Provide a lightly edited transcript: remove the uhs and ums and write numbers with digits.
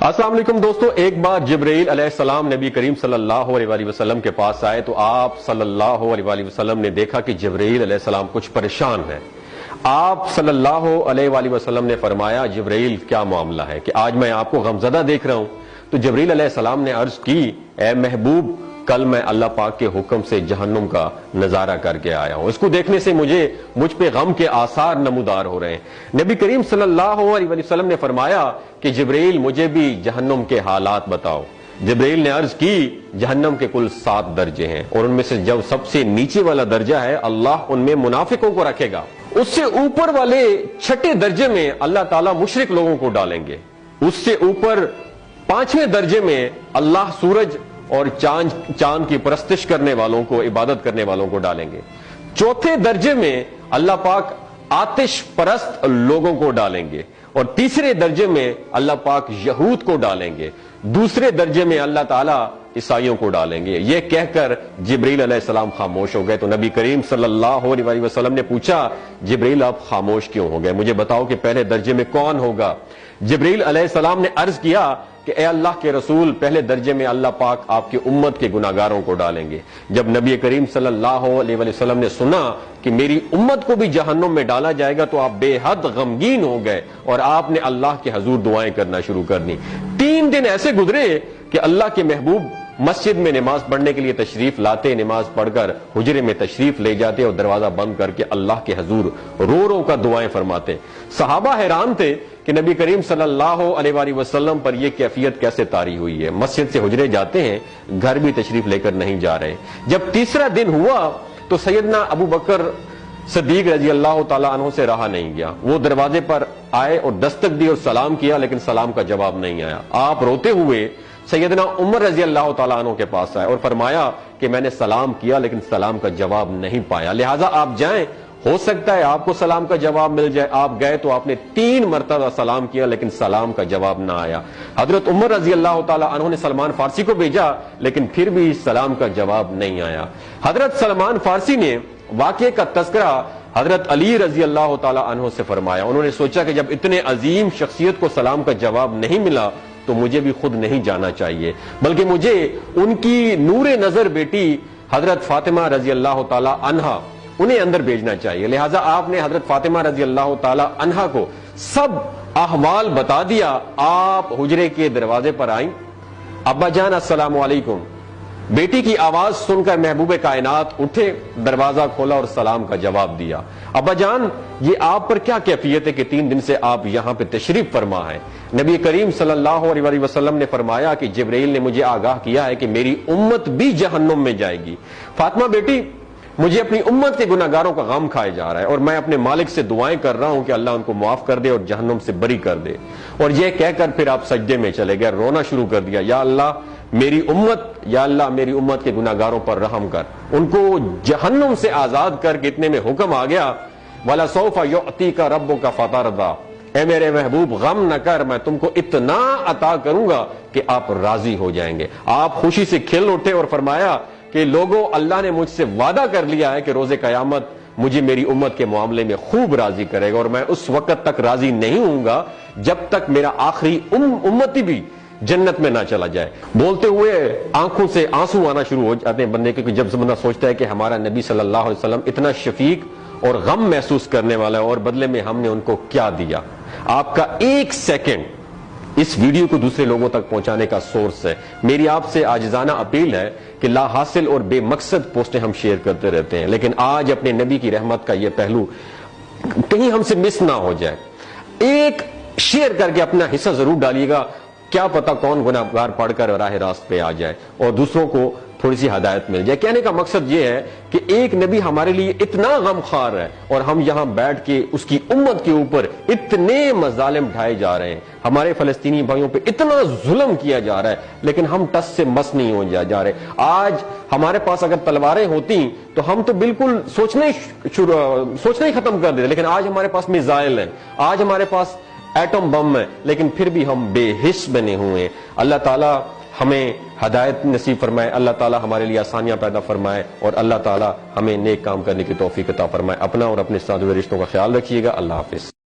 السلام علیکم دوستو، ایک بار جبرائیل علیہ السلام نبی کریم صلی اللہ علیہ وآلہ وسلم کے پاس آئے تو آپ صلی اللہ علیہ وآلہ وسلم نے دیکھا کہ جبرائیل علیہ السلام کچھ پریشان ہیں۔ آپ صلی اللہ علیہ وآلہ وسلم نے فرمایا، جبرائیل کیا معاملہ ہے کہ آج میں آپ کو غمزدہ دیکھ رہا ہوں؟ تو جبرائیل علیہ السلام نے عرض کی، اے محبوب، کل میں اللہ پاک کے حکم سے جہنم کا نظارہ کر کے آیا ہوں، اس کو دیکھنے سے مجھ پہ غم کے آثار نمودار ہو رہے ہیں۔ نبی کریم صلی اللہ علیہ وسلم نے فرمایا کہ جبرائیل مجھے بھی جہنم کے حالات بتاؤ۔ جبرائیل نے عرض کی، جہنم کے کل 7 درجے ہیں اور ان میں سے جو سب سے نیچے والا درجہ ہے اللہ ان میں منافقوں کو رکھے گا، اس سے اوپر والے 6 درجے میں اللہ تعالیٰ مشرک لوگوں کو ڈالیں گے، اس سے اوپر 5ویں درجے میں اللہ سورج اور چاند کی پرستش کرنے والوں کو، عبادت کرنے والوں کو ڈالیں گے، 4تھے درجے میں اللہ پاک آتش پرست لوگوں کو ڈالیں گے، اور 3رے درجے میں اللہ پاک یہود کو ڈالیں گے، 2 درجے میں اللہ تعالیٰ عیسائیوں کو ڈالیں گے۔ یہ کہہ کر جبرائیل علیہ السلام خاموش ہو گئے تو نبی کریم صلی اللہ علیہ وسلم نے پوچھا، جبرائیل آپ خاموش کیوں ہو گئے؟ مجھے بتاؤ کہ پہلے درجے میں کون ہوگا؟ جبرائیل علیہ السلام نے عرض کیا کہ اے اللہ کے رسول، پہلے درجے میں اللہ پاک آپ کی امت کے گناہگاروں کو ڈالیں گے۔ جب نبی کریم صلی اللہ علیہ وسلم نے سنا کہ میری امت کو بھی جہنم میں ڈالا جائے گا تو آپ بے حد غمگین ہو گئے اور آپ نے اللہ کے حضور دعائیں کرنا شروع کر دی۔ 3 دن ایسے گزرے کہ اللہ کے محبوب مسجد میں نماز پڑھنے کے لیے تشریف لاتے، نماز پڑھ کر حجرے میں تشریف لے جاتے اور دروازہ بند کر کے اللہ کے حضور رو رو کر دعائیں فرماتے۔ صحابہ حیران تھے کہ نبی کریم صلی اللہ علیہ وآلہ وسلم پر یہ کیفیت کیسے طاری ہوئی ہے، مسجد سے حجرے جاتے ہیں، گھر بھی تشریف لے کر نہیں جا رہے۔ جب 3را دن ہوا تو سیدنا ابو بکر صدیق رضی اللہ تعالیٰ عنہ سے رہا نہیں گیا، وہ دروازے پر آئے اور دستک دی اور سلام کیا، لیکن سلام کا جواب نہیں آیا۔ آپ روتے ہوئے سیدنا عمر رضی اللہ تعالیٰ عنہ کے پاس آئے اور فرمایا کہ میں نے سلام کیا لیکن سلام کا جواب نہیں پایا، لہٰذا آپ جائیں، ہو سکتا ہے آپ کو سلام کا جواب مل جائے۔ آپ گئے تو آپ نے 3 مرتبہ سلام کیا لیکن سلام کا جواب نہ آیا۔ حضرت عمر رضی اللہ تعالیٰ عنہ نے سلمان فارسی کو بھیجا لیکن پھر بھی سلام کا جواب نہیں آیا۔ حضرت سلمان فارسی نے واقعے کا تذکرہ حضرت علی رضی اللہ تعالیٰ عنہ سے فرمایا۔ انہوں نے سوچا کہ جب اتنے عظیم شخصیت کو سلام کا جواب نہیں ملا تو مجھے بھی خود نہیں جانا چاہیے، بلکہ مجھے ان کی نور نظر بیٹی حضرت فاطمہ رضی اللہ تعالیٰ عنہا انہیں اندر بھیجنا چاہیے۔ لہٰذا آپ نے حضرت فاطمہ رضی اللہ تعالیٰ عنہا کو سب احوال بتا دیا۔ آپ حجرے کے دروازے پر آئیں، ابا جان السلام علیکم، بیٹی کی آواز سن کر محبوب کائنات اٹھے، دروازہ کھولا اور سلام کا جواب دیا۔ ابا جان، یہ آپ پر کیا کیفیت ہے کہ 3 دن سے آپ یہاں پہ تشریف فرما ہے؟ نبی کریم صلی اللہ علیہ وسلم نے فرمایا کہ جبرائیل نے مجھے آگاہ کیا ہے کہ میری امت بھی جہنم میں جائے گی۔ فاطمہ بیٹی، مجھے اپنی امت کے گناہگاروں کا غم کھائے جا رہا ہے اور میں اپنے مالک سے دعائیں کر رہا ہوں کہ اللہ ان کو معاف کر دے اور جہنم سے بری کر دے۔ اور یہ کہہ کر پھر آپ سجدے میں چلے گئے، رونا شروع کر دیا، یا اللہ میری امت کے گناہگاروں پر رحم کر، ان کو جہنم سے آزاد کر کے۔ اتنے میں حکم آ گیا، وَلَسَوْفَ يُعْطِيكَ رَبُّكَ فَتَرْضَىٰ، اے میرے محبوب غم نہ کر، میں تم کو اتنا عطا کروں گا کہ آپ راضی ہو جائیں گے۔ آپ خوشی سے کھل اٹھے اور فرمایا کہ لوگوں، اللہ نے مجھ سے وعدہ کر لیا ہے کہ روز قیامت مجھے میری امت کے معاملے میں خوب راضی کرے گا، اور میں اس وقت تک راضی نہیں ہوں گا جب تک میرا آخری امتی بھی جنت میں نہ چلا جائے۔ بولتے ہوئے آنکھوں سے آنسو آنا شروع ہو جاتے ہیں بندے کے، جب بندہ سوچتا ہے کہ ہمارا نبی صلی اللہ علیہ وسلم اتنا شفیق اور غم محسوس کرنے والا ہے اور بدلے میں ہم نے ان کو کیا دیا۔ آپ کا 1 سیکنڈ اس ویڈیو کو دوسرے لوگوں تک پہنچانے کا سورس ہے۔ میری آپ سے عاجزانہ اپیل ہے کہ لا حاصل اور بے مقصد پوسٹیں ہم شیئر کرتے رہتے ہیں، لیکن آج اپنے نبی کی رحمت کا یہ پہلو کہیں ہم سے مس نہ ہو جائے۔ ایک شیئر کر کے اپنا حصہ ضرور ڈالیے گا، کیا پتہ کون گناہگار پڑھ کر راہ راست پہ آ جائے اور دوسروں کو تھوڑی سی ہدایت مل جائے۔ کہنے کا مقصد یہ ہے کہ ایک نبی ہمارے لیے اتنا غم خوار ہے اور ہم یہاں بیٹھ کے اس کی امت کے اوپر اتنے مظالم ڈھائے جا رہے ہیں، ہمارے فلسطینی بھائیوں پہ اتنا ظلم کیا جا رہا ہے، لیکن ہم ٹس سے مس نہیں ہو جا رہے۔ آج ہمارے پاس اگر تلواریں ہوتی تو ہم تو بالکل سوچنا ہی ختم کر دیتے، لیکن آج ہمارے پاس میزائل ہیں، آج ہمارے پاس ایٹم بم ہے، لیکن پھر بھی ہم بے حس بنے ہوئے ہیں۔ اللہ تعالیٰ ہمیں ہدایت نصیب فرمائے، اللہ تعالیٰ ہمارے لیے آسانیاں پیدا فرمائے اور اللہ تعالیٰ ہمیں نیک کام کرنے کی توفیق عطا فرمائے۔ اپنا اور اپنے ساتھ ہوئے رشتوں کا خیال رکھیے گا۔ اللہ حافظ۔